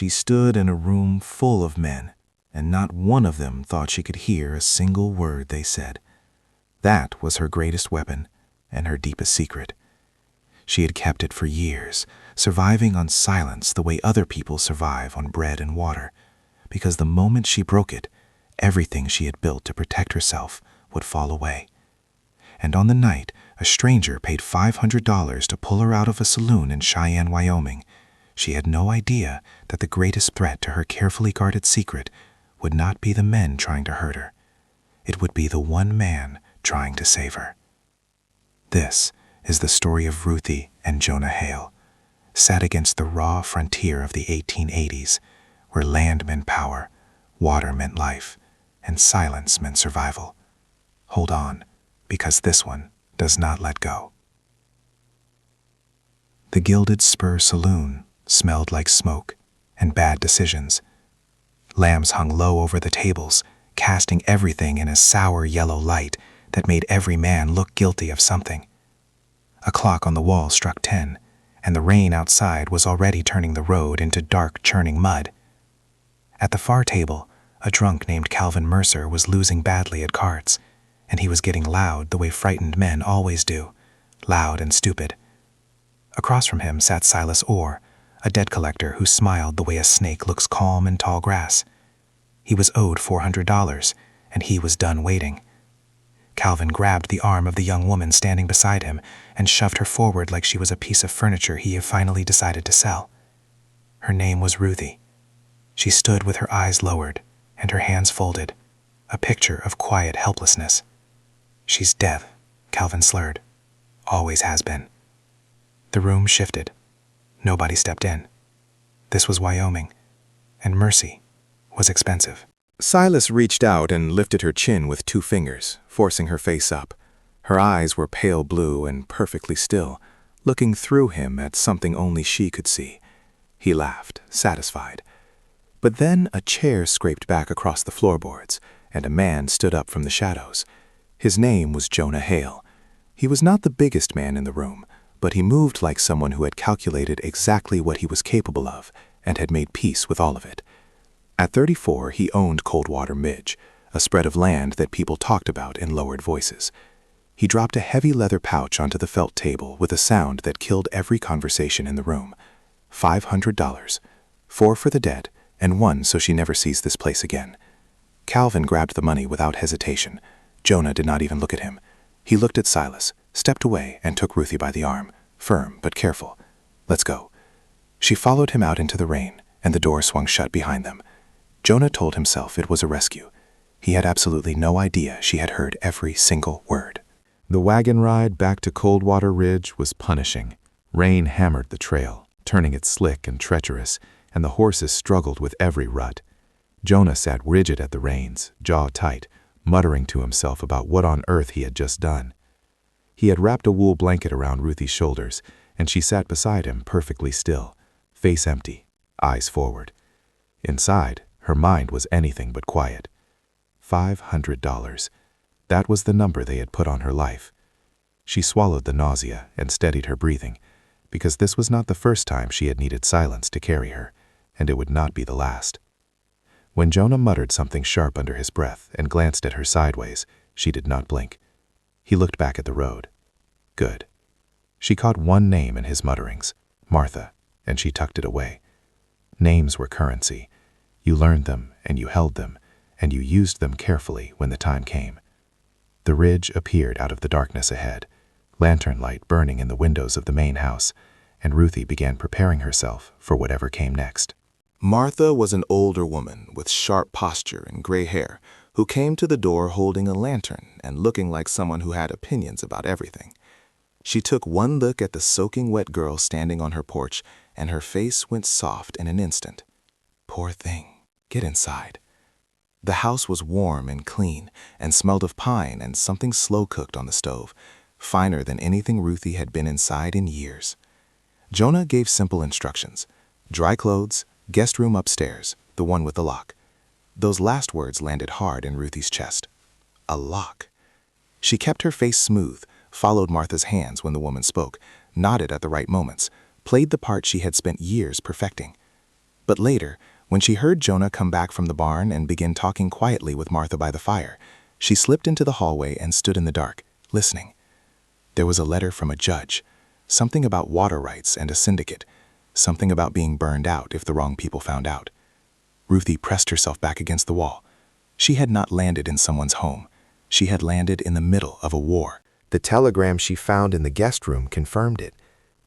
She stood in a room full of men, and not one of them thought she could hear a single word they said. That was her greatest weapon and her deepest secret. She had kept it for years, surviving on silence the way other people survive on bread and water, because the moment she broke it, everything she had built to protect herself would fall away. And on the night, a stranger paid $500 to pull her out of a saloon in Cheyenne, Wyoming, she had no idea that the greatest threat to her carefully guarded secret would not be the men trying to hurt her. It would be the one man trying to save her. This is the story of Ruthie and Jonah Hale, set against the raw frontier of the 1880s, where land meant power, water meant life, and silence meant survival. Hold on, because this one does not let go. The Gilded Spur Saloon smelled like smoke and bad decisions. Lamps hung low over the tables, casting everything in a sour yellow light that made every man look guilty of something. A clock on the wall struck 10, and the rain outside was already turning the road into dark, churning mud. At the far table, a drunk named Calvin Mercer was losing badly at cards, and he was getting loud the way frightened men always do, loud and stupid. Across from him sat Silas Orr, a debt collector who smiled the way a snake looks calm in tall grass. He was owed $400, and he was done waiting. Calvin grabbed the arm of the young woman standing beside him and shoved her forward like she was a piece of furniture he had finally decided to sell. Her name was Ruthie. She stood with her eyes lowered and her hands folded, a picture of quiet helplessness. "She's dead," Calvin slurred. "Always has been." The room shifted. Nobody stepped in. This was Wyoming, and mercy was expensive. Silas reached out and lifted her chin with 2 fingers, forcing her face up. Her eyes were pale blue and perfectly still, looking through him at something only she could see. He laughed, satisfied. But then a chair scraped back across the floorboards, and a man stood up from the shadows. His name was Jonah Hale. He was not the biggest man in the room, but he moved like someone who had calculated exactly what he was capable of and had made peace with all of it. At 34, he owned Coldwater Midge, a spread of land that people talked about in lowered voices. He dropped a heavy leather pouch onto the felt table with a sound that killed every conversation in the room. $500, 4 for the debt, and 1 so she never sees this place again. Calvin grabbed the money without hesitation. Jonah did not even look at him. He looked at Silas, stepped away, and took Ruthie by the arm, firm but careful. "Let's go." She followed him out into the rain, and the door swung shut behind them. Jonah told himself it was a rescue. He had absolutely no idea she had heard every single word. The wagon ride back to Coldwater Ridge was punishing. Rain hammered the trail, turning it slick and treacherous, and the horses struggled with every rut. Jonah sat rigid at the reins, jaw tight, muttering to himself about what on earth he had just done. He had wrapped a wool blanket around Ruthie's shoulders, and she sat beside him perfectly still, face empty, eyes forward. Inside, her mind was anything but quiet. $500. That was the number they had put on her life. She swallowed the nausea and steadied her breathing, because this was not the first time she had needed silence to carry her, and it would not be the last. When Jonah muttered something sharp under his breath and glanced at her sideways, she did not blink. He looked back at the road. Good. She caught one name in his mutterings, Martha, and she tucked it away. Names were currency. You learned them, and you held them, and you used them carefully when the time came. The ridge appeared out of the darkness ahead, lantern light burning in the windows of the main house, and Ruthie began preparing herself for whatever came next. Martha was an older woman with sharp posture and gray hair who came to the door holding a lantern and looking like someone who had opinions about everything. She took one look at the soaking wet girl standing on her porch, and her face went soft in an instant. Poor thing. Get inside. The house was warm and clean and smelled of pine and something slow-cooked on the stove, finer than anything Ruthie had been inside in years. Jonah gave simple instructions. Dry clothes, guest room upstairs, the one with the lock. Those last words landed hard in Ruthie's chest. A lock. She kept her face smooth, followed Martha's hands when the woman spoke, nodded at the right moments, played the part she had spent years perfecting. But later, when she heard Jonah come back from the barn and begin talking quietly with Martha by the fire, she slipped into the hallway and stood in the dark, listening. There was a letter from a judge, something about water rights and a syndicate, something about being burned out if the wrong people found out. Ruthie pressed herself back against the wall. She had not landed in someone's home. She had landed in the middle of a war. The telegram she found in the guest room confirmed it,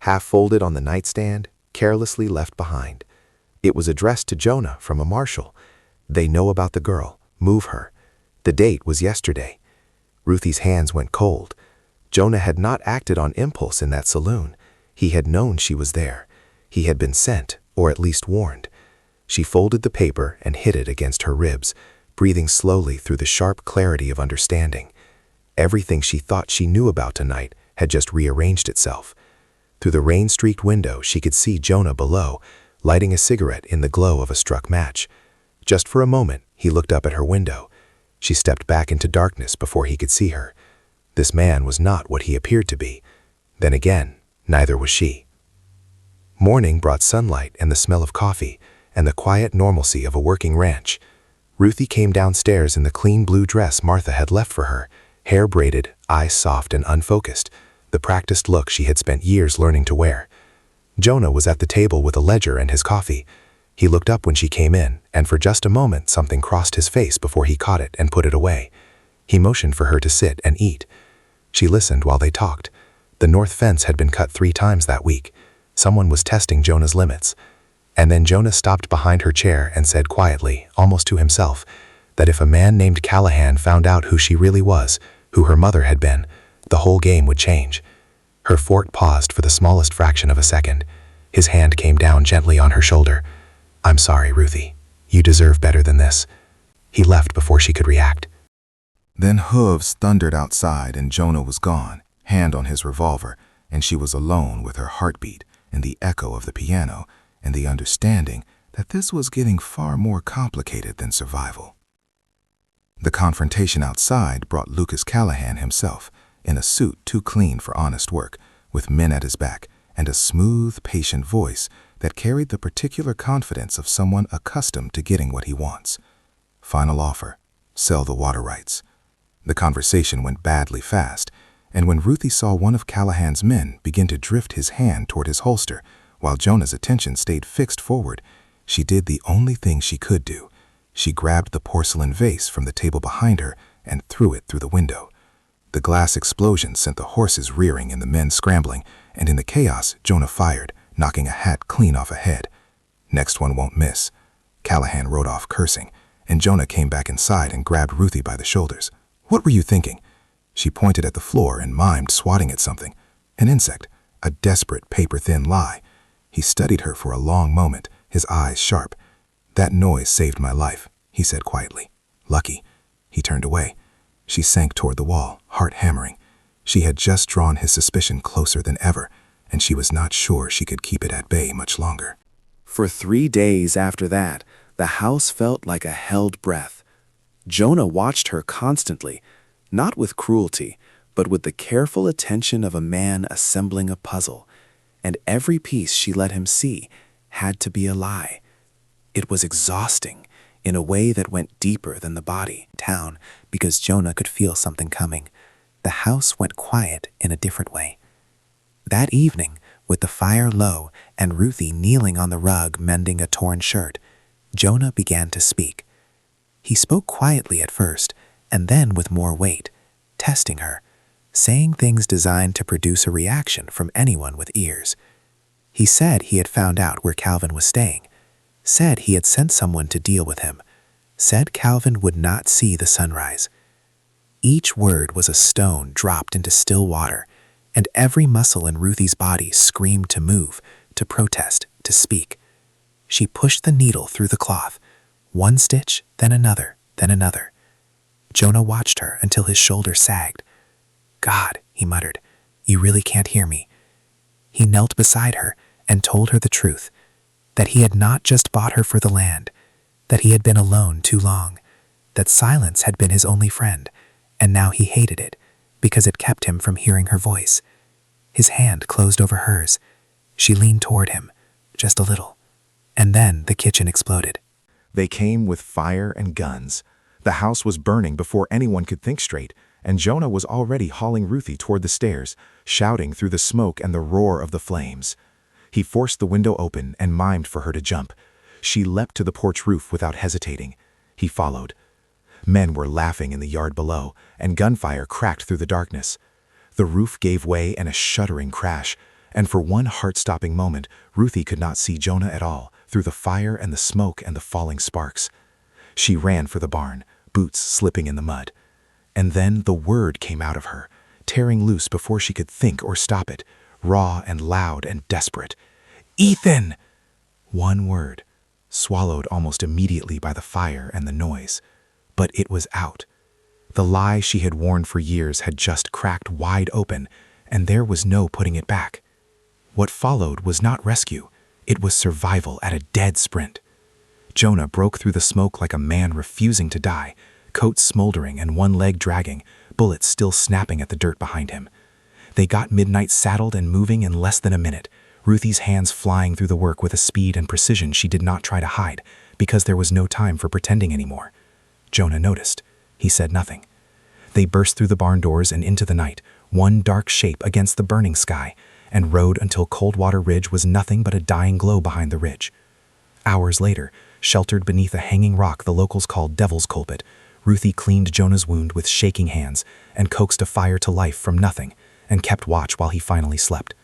half folded on the nightstand, carelessly left behind. It was addressed to Jonah from a marshal. They know about the girl. Move her. The date was yesterday. Ruthie's hands went cold. Jonah had not acted on impulse in that saloon. He had known she was there. He had been sent, or at least warned. She folded the paper and hid it against her ribs, breathing slowly through the sharp clarity of understanding. Everything she thought she knew about tonight had just rearranged itself. Through the rain-streaked window, she could see Jonah below, lighting a cigarette in the glow of a struck match. Just for a moment, he looked up at her window. She stepped back into darkness before he could see her. This man was not what he appeared to be. Then again, neither was she. Morning brought sunlight and the smell of coffee, and the quiet normalcy of a working ranch. Ruthie came downstairs in the clean blue dress Martha had left for her, hair braided, eyes soft and unfocused, the practiced look she had spent years learning to wear. Jonah was at the table with a ledger and his coffee. He looked up when she came in, and for just a moment something crossed his face before he caught it and put it away. He motioned for her to sit and eat. She listened while they talked. The north fence had been cut 3 times that week. Someone was testing Jonah's limits. And then Jonah stopped behind her chair and said quietly, almost to himself, that if a man named Callahan found out who she really was, who her mother had been, the whole game would change. Her fort paused for the smallest fraction of a second. His hand came down gently on her shoulder. "I'm sorry, Ruthie. You deserve better than this." He left before she could react. Then hooves thundered outside and Jonah was gone, hand on his revolver, and she was alone with her heartbeat and the echo of the piano and the understanding that this was getting far more complicated than survival. The confrontation outside brought Lucas Callahan himself, in a suit too clean for honest work, with men at his back, and a smooth, patient voice that carried the particular confidence of someone accustomed to getting what he wants. Final offer: sell the water rights. The conversation went badly fast, and when Ruthie saw one of Callahan's men begin to drift his hand toward his holster, while Jonah's attention stayed fixed forward, she did the only thing she could do. She grabbed the porcelain vase from the table behind her and threw it through the window. The glass explosion sent the horses rearing and the men scrambling, and in the chaos, Jonah fired, knocking a hat clean off a head. "Next one won't miss." Callahan rode off cursing, and Jonah came back inside and grabbed Ruthie by the shoulders. "What were you thinking?" She pointed at the floor and mimed swatting at something. An insect, a desperate, paper-thin lie. He studied her for a long moment, his eyes sharp. "That noise saved my life," he said quietly. "Lucky." He turned away. She sank toward the wall, heart hammering. She had just drawn his suspicion closer than ever, and she was not sure she could keep it at bay much longer. For 3 days after that, the house felt like a held breath. Jonah watched her constantly, not with cruelty, but with the careful attention of a man assembling a puzzle, and every piece she let him see had to be a lie. It was exhausting in a way that went deeper than the body. Town, because Jonah could feel something coming. The house went quiet in a different way. That evening, with the fire low and Ruthie kneeling on the rug mending a torn shirt, Jonah began to speak. He spoke quietly at first, and then with more weight, testing her, saying things designed to produce a reaction from anyone with ears. He said he had found out where Calvin was staying, said he had sent someone to deal with him, said Calvin would not see the sunrise. Each word was a stone dropped into still water, and every muscle in Ruthie's body screamed to move, to protest, to speak. She pushed the needle through the cloth, one stitch, then another, then another. Jonah watched her until his shoulder sagged. "God," he muttered, "you really can't hear me." He knelt beside her and told her the truth, that he had not just bought her for the land, that he had been alone too long, that silence had been his only friend, and now he hated it because it kept him from hearing her voice. His hand closed over hers. She leaned toward him, just a little. And then the kitchen exploded. They came with fire and guns. The house was burning before anyone could think straight, and Jonah was already hauling Ruthie toward the stairs, shouting through the smoke and the roar of the flames. He forced the window open and mimed for her to jump. She leapt to the porch roof without hesitating. He followed. Men were laughing in the yard below, and gunfire cracked through the darkness. The roof gave way in a shuddering crash, and for one heart-stopping moment, Ruthie could not see Jonah at all, through the fire and the smoke and the falling sparks. She ran for the barn, boots slipping in the mud. And then the word came out of her, tearing loose before she could think or stop it, raw and loud and desperate. "Ethan!" One word, swallowed almost immediately by the fire and the noise. But it was out. The lie she had worn for years had just cracked wide open, and there was no putting it back. What followed was not rescue. It was survival at a dead sprint. Jonah broke through the smoke like a man refusing to die, coat smoldering and one leg dragging, bullets still snapping at the dirt behind him. They got Midnight saddled and moving in less than a minute, Ruthie's hands flying through the work with a speed and precision she did not try to hide, because there was no time for pretending anymore. Jonah noticed. He said nothing. They burst through the barn doors and into the night, one dark shape against the burning sky, and rode until Coldwater Ridge was nothing but a dying glow behind the ridge. Hours later, sheltered beneath a hanging rock the locals called Devil's Culprit, Ruthie cleaned Jonah's wound with shaking hands and coaxed a fire to life from nothing, and kept watch while he finally slept.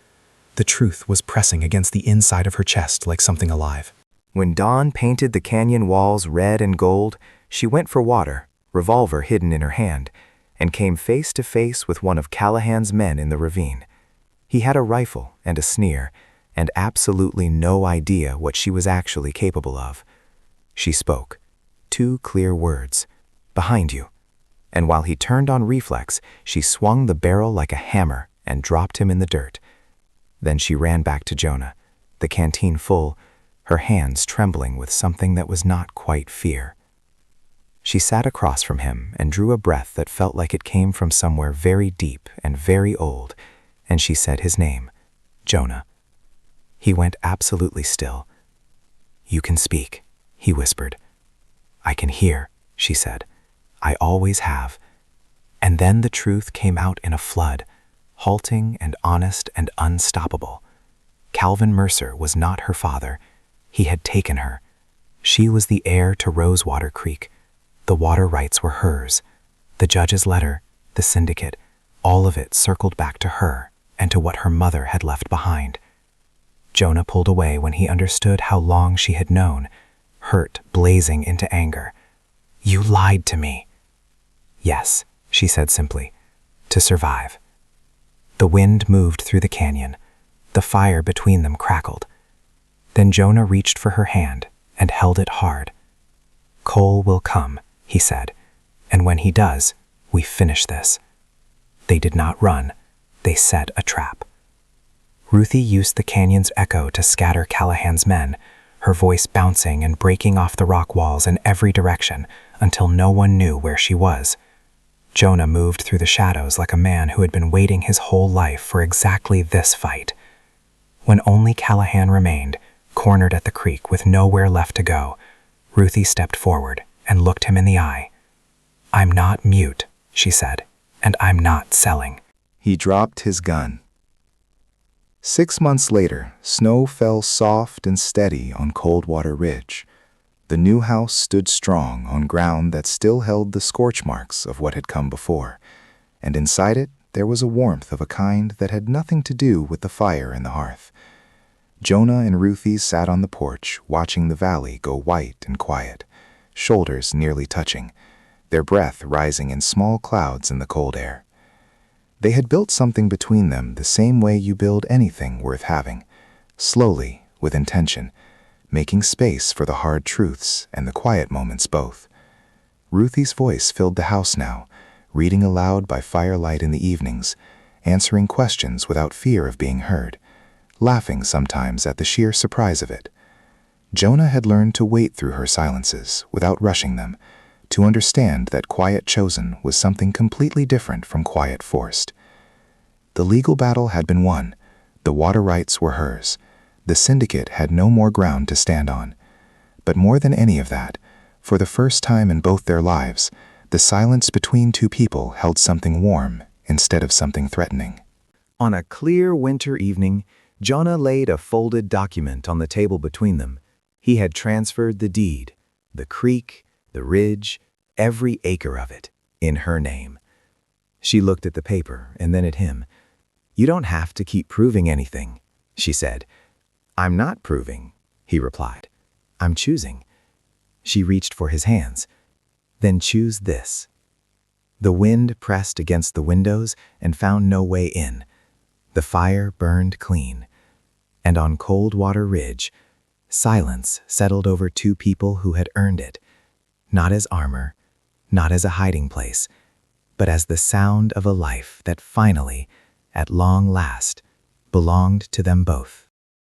The truth was pressing against the inside of her chest like something alive. When dawn painted the canyon walls red and gold, she went for water, revolver hidden in her hand, and came face to face with one of Callahan's men in the ravine. He had a rifle and a sneer, and absolutely no idea what she was actually capable of. She spoke. 2 clear words. "Behind you." And while he turned on reflex, she swung the barrel like a hammer and dropped him in the dirt. Then she ran back to Jonah, the canteen full, her hands trembling with something that was not quite fear. She sat across from him and drew a breath that felt like it came from somewhere very deep and very old, and she said his name, Jonah. He went absolutely still. "You can speak," he whispered. "I can hear," she said. "I always have." And then the truth came out in a flood, halting and honest and unstoppable. Calvin Mercer was not her father. He had taken her. She was the heir to Rosewater Creek. The water rights were hers. The judge's letter, the syndicate, all of it circled back to her and to what her mother had left behind. Jonah pulled away when he understood how long she had known, hurt blazing into anger. "You lied to me." "Yes," she said simply, "to survive." The wind moved through the canyon. The fire between them crackled. Then Jonah reached for her hand and held it hard. "Cole will come," he said, "and when he does, we finish this." They did not run. They set a trap. Ruthie used the canyon's echo to scatter Callahan's men, her voice bouncing and breaking off the rock walls in every direction until no one knew where she was. Jonah moved through the shadows like a man who had been waiting his whole life for exactly this fight. When only Callahan remained, cornered at the creek with nowhere left to go, Ruthie stepped forward and looked him in the eye. "I'm not mute," she said, "and I'm not selling." He dropped his gun. 6 months later, snow fell soft and steady on Coldwater Ridge. The new house stood strong on ground that still held the scorch marks of what had come before, and inside it there was a warmth of a kind that had nothing to do with the fire in the hearth. Jonah and Ruthie sat on the porch, watching the valley go white and quiet, shoulders nearly touching, their breath rising in small clouds in the cold air. They had built something between them the same way you build anything worth having, slowly, with intention, making space for the hard truths and the quiet moments both. Ruthie's voice filled the house now, reading aloud by firelight in the evenings, answering questions without fear of being heard, laughing sometimes at the sheer surprise of it. Jonah had learned to wait through her silences without rushing them, to understand that quiet chosen was something completely different from quiet forced. The legal battle had been won. The water rights were hers. The syndicate had no more ground to stand on. But more than any of that, for the first time in both their lives, the silence between two people held something warm instead of something threatening. On a clear winter evening, Jonah laid a folded document on the table between them. He had transferred the deed, the creek, the ridge, every acre of it, in her name. She looked at the paper and then at him. "You don't have to keep proving anything," she said. "I'm not proving," he replied. "I'm choosing." She reached for his hands. "Then choose this." The wind pressed against the windows and found no way in. The fire burned clean. And on Coldwater Ridge, silence settled over two people who had earned it, not as armor, not as a hiding place, but as the sound of a life that finally, at long last, belonged to them both.